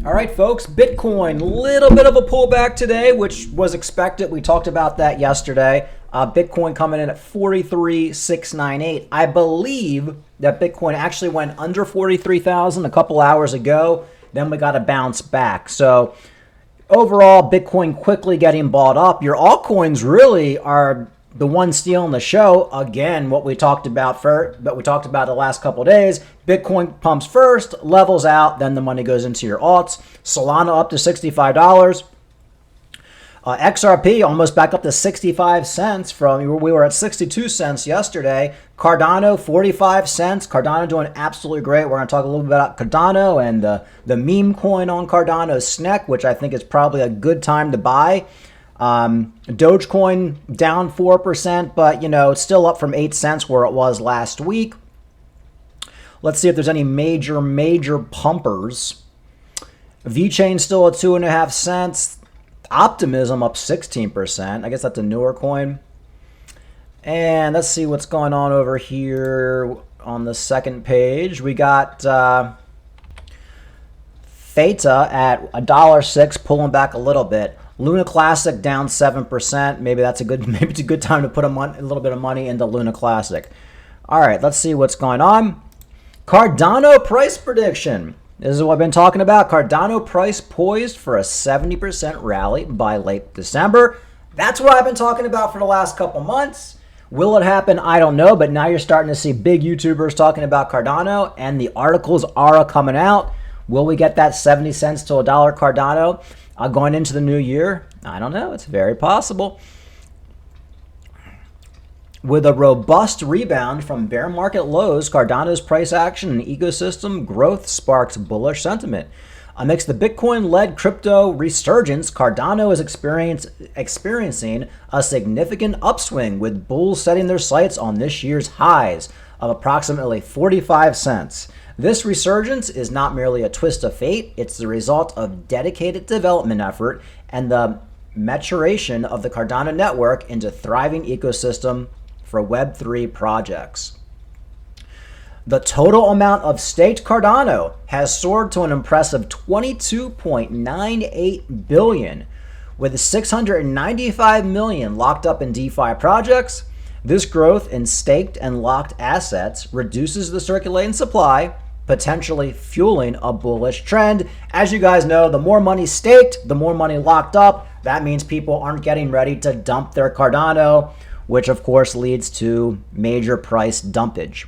All right, folks, Bitcoin, little bit of a pullback today, which was expected. We talked about that yesterday. Bitcoin coming in at 43,698. I believe that Bitcoin actually went under 43,000 a couple hours ago. Then we got a bounce back. So overall, Bitcoin quickly getting bought up. Your altcoins really are the one stealing the show. Again, what we talked about the last couple of days. Bitcoin pumps first, levels out, then the money goes into your alts. Solana up to $65. XRP almost back up to 65 cents from, we were at 62 cents yesterday. Cardano, 45 cents. Cardano doing absolutely great. We're going to talk a little bit about Cardano and the meme coin on Cardano, Snek, which I think is probably a good time to buy. Dogecoin down 4%, but it's still up from 8 cents where it was last week. Let's see if there's any major pumpers. VeChain still at 2.5 cents. Optimism up 16%. I guess that's a newer coin. And let's see what's going on over here on the second page. We got Theta at $1.06, pulling back a little bit. Luna Classic down 7%. Maybe it's a good time to put a little bit of money into Luna Classic. All right, let's see what's going on. Cardano price prediction. This is what I've been talking about. Cardano price poised for a 70% rally by late December. That's what I've been talking about for the last couple months. Will it happen? I don't know, but now you're starting to see big YouTubers talking about Cardano, and the articles are coming out. Will we get that 70 cents to $1 Cardano going into the new year? I don't know. It's very possible. With a robust rebound from bear market lows, Cardano's price action and ecosystem growth sparks bullish sentiment. Amidst the Bitcoin-led crypto resurgence, Cardano is experiencing a significant upswing, with bulls setting their sights on this year's highs of approximately 45 cents. This resurgence is not merely a twist of fate, it's the result of dedicated development effort and the maturation of the Cardano network into thriving ecosystem for Web3 projects. The total amount of staked Cardano has soared to an impressive 22.98 billion, with 695 million locked up in DeFi projects. This growth in staked and locked assets reduces the circulating supply, potentially fueling a bullish trend. As you guys know, the more money staked, the more money locked up. That means people aren't getting ready to dump their Cardano, which of course leads to major price dumpage.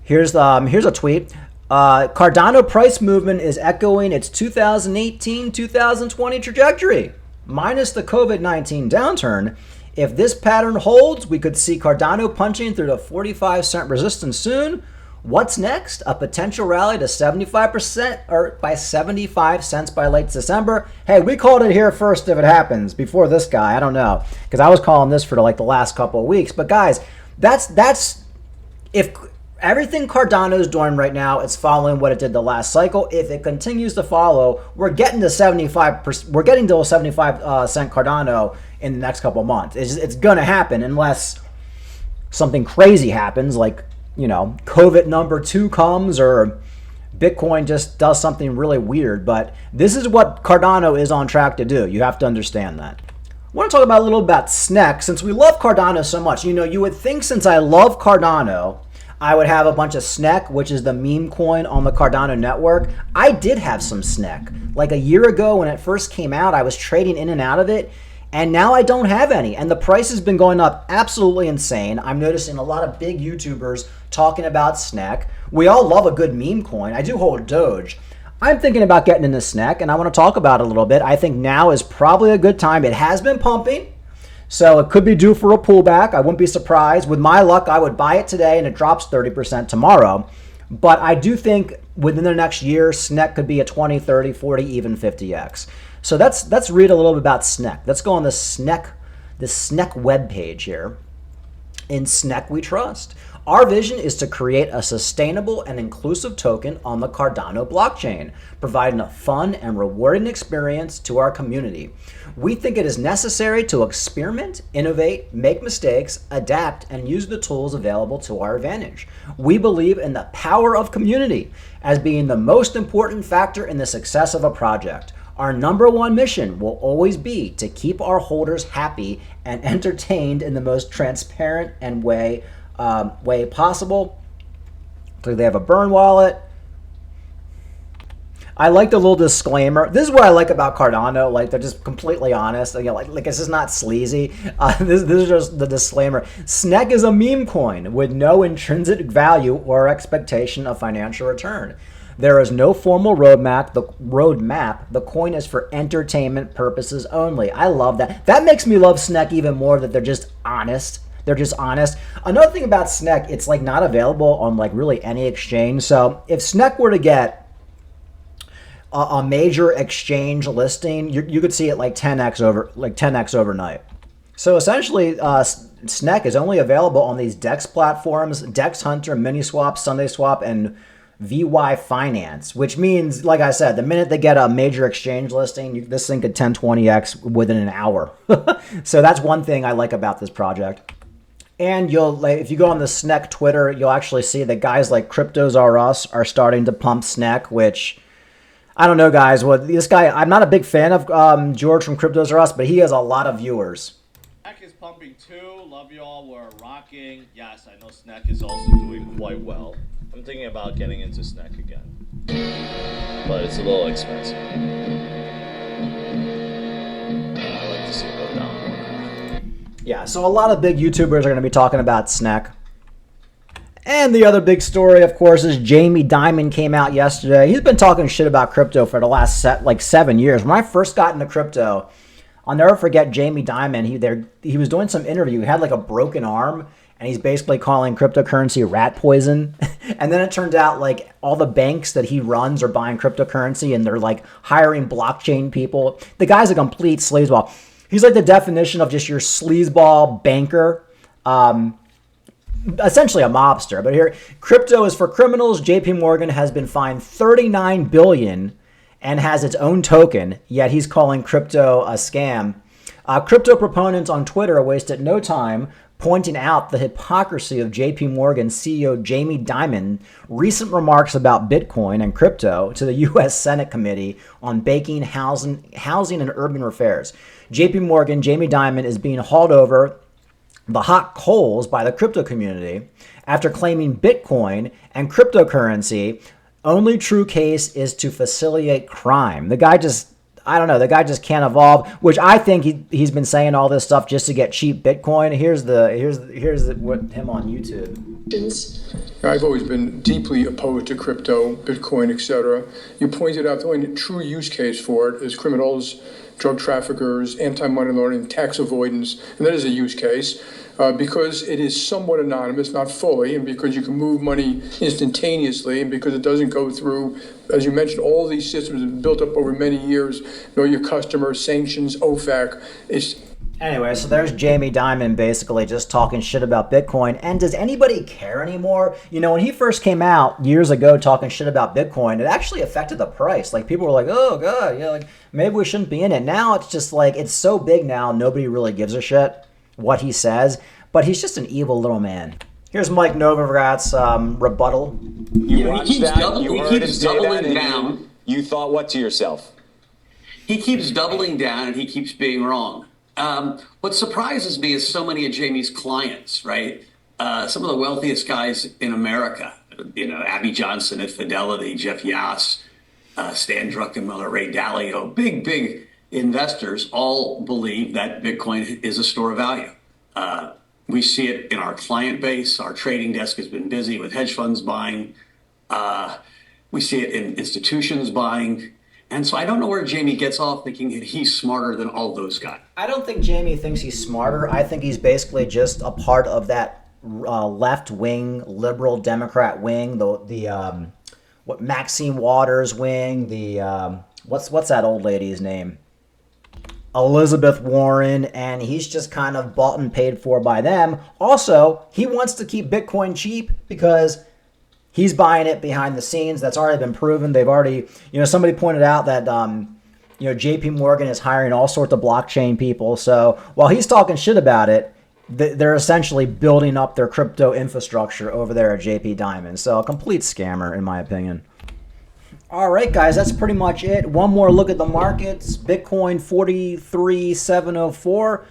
Here's a tweet. Cardano price movement is echoing its 2018-2020 trajectory, minus the COVID-19 downturn. If this pattern holds, we could see Cardano punching through the 45-cent resistance soon. What's next? A potential rally to 75% or by 75 cents by late December. Hey, we called it here first if it happens. Before this guy, I don't know, because I was calling this for the last couple of weeks. But guys, that's if everything Cardano is doing right now, it's following what it did the last cycle. If it continues to follow, we're getting to 75%. We're getting to a 75 cent Cardano in the next couple of months. It's gonna happen unless something crazy happens, like COVID number 2 comes or Bitcoin just does something really weird. But this is what Cardano is on track to do. You have to understand that. I want to talk about a little about Snek. Since we love Cardano so much, you would think since I love Cardano, I would have a bunch of Snek, which is the meme coin on the Cardano network. I did have some Snek. Like a year ago when it first came out, I was trading in and out of it. And now I don't have any. And the price has been going up absolutely insane. I'm noticing a lot of big YouTubers talking about Snek. We all love a good meme coin. I do hold Doge. I'm thinking about getting into Snek, and I want to talk about it a little bit. I think now is probably a good time. It has been pumping, so it could be due for a pullback. I wouldn't be surprised. With my luck, I would buy it today, and it drops 30% tomorrow. But I do think within the next year, Snek could be a 20, 30, 40, even 50x. So let's read a little bit about Snek. Let's go on the Snek webpage here. In Snek we trust. Our vision is to create a sustainable and inclusive token on the Cardano blockchain, providing a fun and rewarding experience to our community. We think it is necessary to experiment, innovate, make mistakes, adapt, and use the tools available to our advantage. We believe in the power of community as being the most important factor in the success of a project. Our number one mission will always be to keep our holders happy and entertained in the most transparent and way possible. So they have a burn wallet. I like the little disclaimer. This is what I like about Cardano. Like, they're just completely honest. You know, like this is not sleazy. This is just the disclaimer. Snek is a meme coin with no intrinsic value or expectation of financial return. There is no formal roadmap. The coin is for entertainment purposes only. I love that. That makes me love Snek even more, that they're just honest. They're just honest. Another thing about Snek, it's like not available on like really any exchange. So if Snek were to get a major exchange listing, you could see it like 10x overnight. So essentially, Snek is only available on these DEX platforms: DEX Hunter, Miniswap, SundaySwap, and VY Finance, which means, like I said, the minute they get a major exchange listing, this thing could 10-20x within an hour. So that's one thing I like about this project. And if you go on the Snek Twitter, you'll actually see that guys like Cryptos R Us are starting to pump Snek, which, I don't know, guys. Well, this guy, I'm not a big fan of George from Cryptos R Us, but he has a lot of viewers. Snek is pumping too. Love y'all. We're rocking. Yes, I know Snek is also doing quite well. I'm thinking about getting into Snek again, but it's a little expensive. I like to see it go down more. Yeah, so a lot of big YouTubers are going to be talking about Snek. And the other big story, of course, is Jamie Dimon came out yesterday. He's been talking shit about crypto for the last 7 years. When I first got into crypto, I'll never forget Jamie Dimon. He was doing some interview. He had like a broken arm, and he's basically calling cryptocurrency rat poison. And then it turned out like all the banks that he runs are buying cryptocurrency, and they're like hiring blockchain people. The guy's a complete sleazeball. He's like the definition of just your sleazeball banker. Essentially a mobster. But here, crypto is for criminals. JP Morgan has been fined $39 billion and has its own token, yet he's calling crypto a scam. Crypto proponents on Twitter wasted no time pointing out the hypocrisy of JP Morgan CEO Jamie Dimon's recent remarks about Bitcoin and crypto to the U.S. Senate Committee on Banking, Housing, and Urban Affairs. JP Morgan, Jamie Dimon, is being hauled over the hot coals by the crypto community after claiming Bitcoin and cryptocurrency only true case is to facilitate crime. The guy just can't evolve, which I think he's been saying all this stuff just to get cheap Bitcoin. Here's what him on YouTube. I've always been deeply opposed to crypto, Bitcoin, etc. You pointed out the only true use case for it is criminals, drug traffickers, anti-money laundering, tax avoidance, and that is a use case because it is somewhat anonymous, not fully, and because you can move money instantaneously, and because it doesn't go through, as you mentioned, all these systems have been built up over many years, know your customers, sanctions, OFAC. Anyway, so there's Jamie Dimon basically just talking shit about Bitcoin. And does anybody care anymore? You know, when he first came out years ago talking shit about Bitcoin, it actually affected the price. Like, people were like, oh, God, yeah, like, maybe we shouldn't be in it. Now it's just like, it's so big now, nobody really gives a shit what he says. But he's just an evil little man. Here's Mike Novogratz rebuttal. You watched that, you heard him say that, and you thought what to yourself? He keeps doubling down and he keeps being wrong. What surprises me is so many of Jamie's clients, right? Some of the wealthiest guys in America, you know, Abby Johnson at Fidelity, Jeff Yass, Stan Druckenmiller, Ray Dalio, big investors all believe that Bitcoin is a store of value. We see it in our client base. Our trading desk has been busy with hedge funds buying. We see it in institutions buying. And so I don't know where Jamie gets off thinking that he's smarter than all those guys. I don't think Jamie thinks he's smarter. I think he's basically just a part of that left-wing, liberal Democrat wing, the Maxine Waters wing, the what's that old lady's name? Elizabeth Warren, and he's just kind of bought and paid for by them. Also, he wants to keep Bitcoin cheap because he's buying it behind the scenes. That's already been proven. They've already, somebody pointed out that, JP Morgan is hiring all sorts of blockchain people. So while he's talking shit about it, they're essentially building up their crypto infrastructure over there at JP Diamond. So a complete scammer, in my opinion. All right, guys, that's pretty much it. One more look at the markets. Bitcoin 43,704.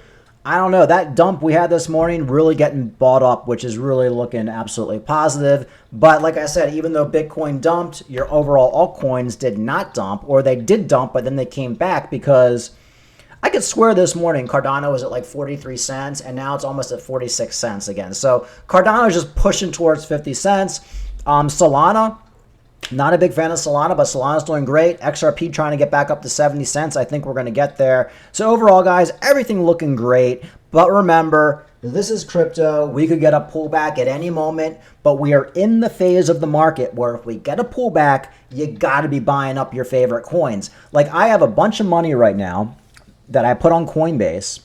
I don't know. That dump we had this morning really getting bought up, which is really looking absolutely positive. But like I said, even though Bitcoin dumped, your overall altcoins did not dump, or they did dump, but then they came back because I could swear this morning Cardano was at like 43 cents, and now it's almost at 46 cents again. So Cardano is just pushing towards 50 cents. Solana, not a big fan of Solana, but Solana's doing great. XRP trying to get back up to 70 cents. I think we're going to get there. So overall, guys, everything looking great. But remember, this is crypto. We could get a pullback at any moment, but we are in the phase of the market where if we get a pullback, you got to be buying up your favorite coins. Like I have a bunch of money right now that I put on Coinbase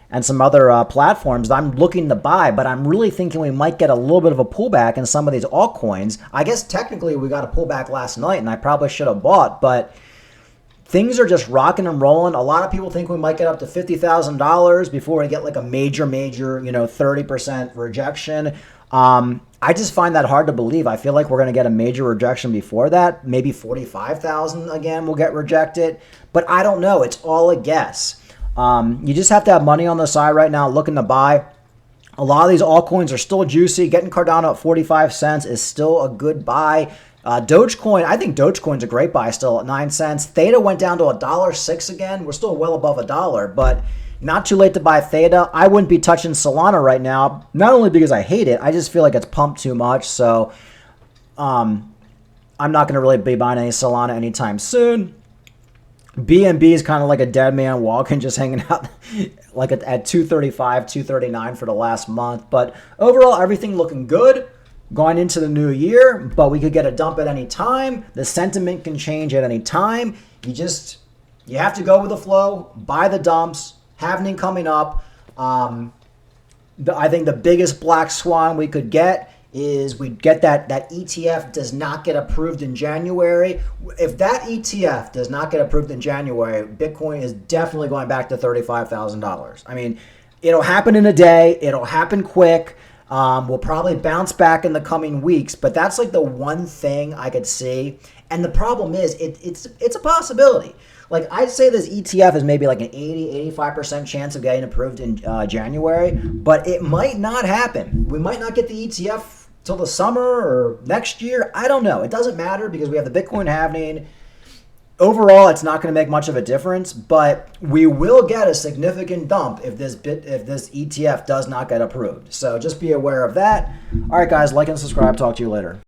and some other platforms that I'm looking to buy, but I'm really thinking we might get a little bit of a pullback in some of these altcoins. I guess technically we got a pullback last night and I probably should have bought, but things are just rocking and rolling. A lot of people think we might get up to $50,000 before we get like a major, 30% rejection. I just find that hard to believe. I feel like we're going to get a major rejection before that. Maybe 45,000 again will get rejected, but I don't know. It's all a guess. You just have to have money on the side right now looking to buy. A lot of these altcoins are still juicy. Getting Cardano at 45 cents is still a good buy. Dogecoin, I think Dogecoin's a great buy still at 9 cents. Theta went down to $1.06 again. We're still well above $1, but not too late to buy Theta. I wouldn't be touching Solana right now, not only because I hate it, I just feel like it's pumped too much. So I'm not going to really be buying any Solana anytime soon. BNB is kind of like a dead man walking, just hanging out like at 235, 239 for the last month. But overall, everything looking good going into the new year, but we could get a dump at any time. The sentiment can change at any time. You have to go with the flow, buy the dumps, halving coming up. I think the biggest black swan we could get is we get that ETF does not get approved in January. If that ETF does not get approved in January, Bitcoin is definitely going back to $35,000. I mean, it'll happen in a day. It'll happen quick. We'll probably bounce back in the coming weeks, but that's like the one thing I could see. And the problem is it's a possibility. Like I'd say this ETF is maybe like an 80-85% chance of getting approved in January, but it might not happen. We might not get the ETF till the summer or next year. I don't know. It doesn't matter because we have the Bitcoin halving. Overall, it's not going to make much of a difference, but we will get a significant dump if this ETF does not get approved. So just be aware of that. All right, guys, like and subscribe. Talk to you later.